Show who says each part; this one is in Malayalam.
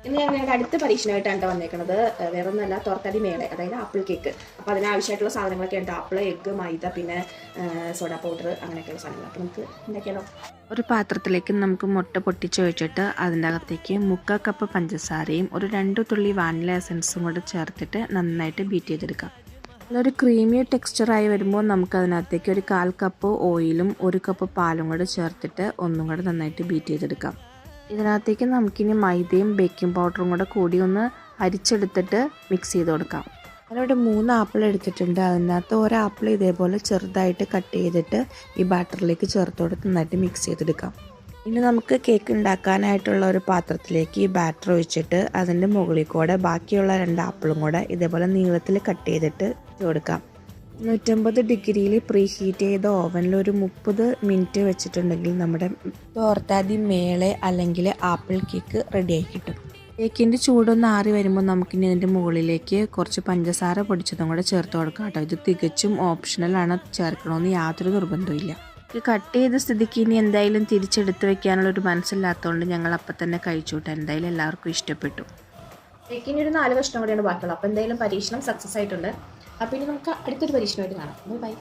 Speaker 1: ഇന്ന് ഞാൻ ഞങ്ങളുടെ അടുത്ത പരീക്ഷണമായിട്ടാണ് വന്നേക്കുന്നത്. വേറെ ഒന്നല്ല, തോർത്താടി മേളെ, അതായത് ആപ്പിൾ കേക്ക്. അപ്പോൾ അതിനാവശ്യമായിട്ടുള്ള സാധനങ്ങളൊക്കെ ഉണ്ട്. ആപ്പിൾ, എഗ്ഗ്, മൈദ, പിന്നെ സോഡ പൗഡർ, അങ്ങനെയൊക്കെയുള്ള സാധനങ്ങൾ. അപ്പോൾ നമുക്ക് ഉണ്ടാക്കിയാലോ?
Speaker 2: ഒരു പാത്രത്തിലേക്ക് നമുക്ക് മുട്ട പൊട്ടിച്ച് വെച്ചിട്ട് അതിൻ്റെ അകത്തേക്ക് 3/4 കപ്പ് പഞ്ചസാരയും ഒരു 2 തുള്ളി വാനില എസൻസും കൂടെ ചേർത്തിട്ട് നന്നായിട്ട് ബീറ്റ് ചെയ്തെടുക്കാം. നല്ലൊരു ക്രീമി ടെക്സ്ചറായി വരുമ്പോൾ നമുക്ക് അതിനകത്തേക്ക് ഒരു 1/4 കപ്പ് ഓയിലും 1 കപ്പ് പാലും കൂടെ ചേർത്തിട്ട് ഒന്നും കൂടെ നന്നായിട്ട് ബീറ്റ് ചെയ്തെടുക്കാം. ഇതിനകത്തേക്ക് നമുക്കിനി മൈദയും ബേക്കിംഗ് പൗഡറും കൂടി ഒന്ന് അരിച്ചെടുത്തിട്ട് മിക്സ് ചെയ്ത് കൊടുക്കാം. ഞാനിവിടെ 3 ആപ്പിൾ എടുത്തിട്ടുണ്ട്. അതിനകത്ത് ഒരു ആപ്പിൾ ഇതേപോലെ ചെറുതായിട്ട് കട്ട് ചെയ്തിട്ട് ഈ ബാറ്ററിലേക്ക് ചേർത്ത് കൊടുത്ത് നന്നായിട്ട് മിക്സ് ചെയ്തെടുക്കാം. ഇനി നമുക്ക് കേക്ക് ഉണ്ടാക്കാനായിട്ടുള്ള ഒരു പാത്രത്തിലേക്ക് ഈ ബാറ്റർ ഒഴിച്ചിട്ട് അതിൻ്റെ മുകളിൽ കൂടെ ബാക്കിയുള്ള 2 ആപ്പിളും കൂടെ ഇതേപോലെ നീളത്തിൽ കട്ട് ചെയ്തിട്ട് കൊടുക്കാം. 150 ഡിഗ്രിയിൽ പ്രീ ഹീറ്റ് ചെയ്ത ഓവനിൽ ഒരു 30 മിനിറ്റ് വെച്ചിട്ടുണ്ടെങ്കിൽ നമ്മുടെ തോർത്താതി മേളെ അല്ലെങ്കിൽ ആപ്പിൾ കേക്ക് റെഡിയായി കിട്ടും. കേക്കിൻ്റെ ചൂടൊന്ന് ആറി വരുമ്പോൾ നമുക്കിനി ഇതിൻ്റെ മുകളിലേക്ക് കുറച്ച് പഞ്ചസാര പൊടിച്ചതും കൂടെ ചേർത്ത് കൊടുക്കാം കേട്ടോ. ഇത് തികച്ചും ഓപ്ഷണലാണ്, ചേർക്കണമെന്ന് യാതൊരു നിർബന്ധമില്ല. കട്ട് ചെയ്ത സ്ഥിതിക്ക് ഇനി എന്തായാലും തിരിച്ചെടുത്ത് വെക്കാനുള്ളൊരു മനസ്സില്ലാത്തതുകൊണ്ട് ഞങ്ങൾ അപ്പം തന്നെ കഴിച്ചു കേട്ടോ. എന്തായാലും എല്ലാവർക്കും ഇഷ്ടപ്പെട്ടു.
Speaker 1: കേക്കിന് ഒരു 4 കഷ്ണം കൂടെയാണ് ബാക്കിയുള്ളത്. അപ്പോൾ എന്തായാലും പരീക്ഷണം സക്സസ് ആയിട്ടുണ്ട്. അപ്പോൾ ഇനി നമുക്ക് അടുത്തൊരു പരീക്ഷണമായിട്ട് കാണാം. ബൈ.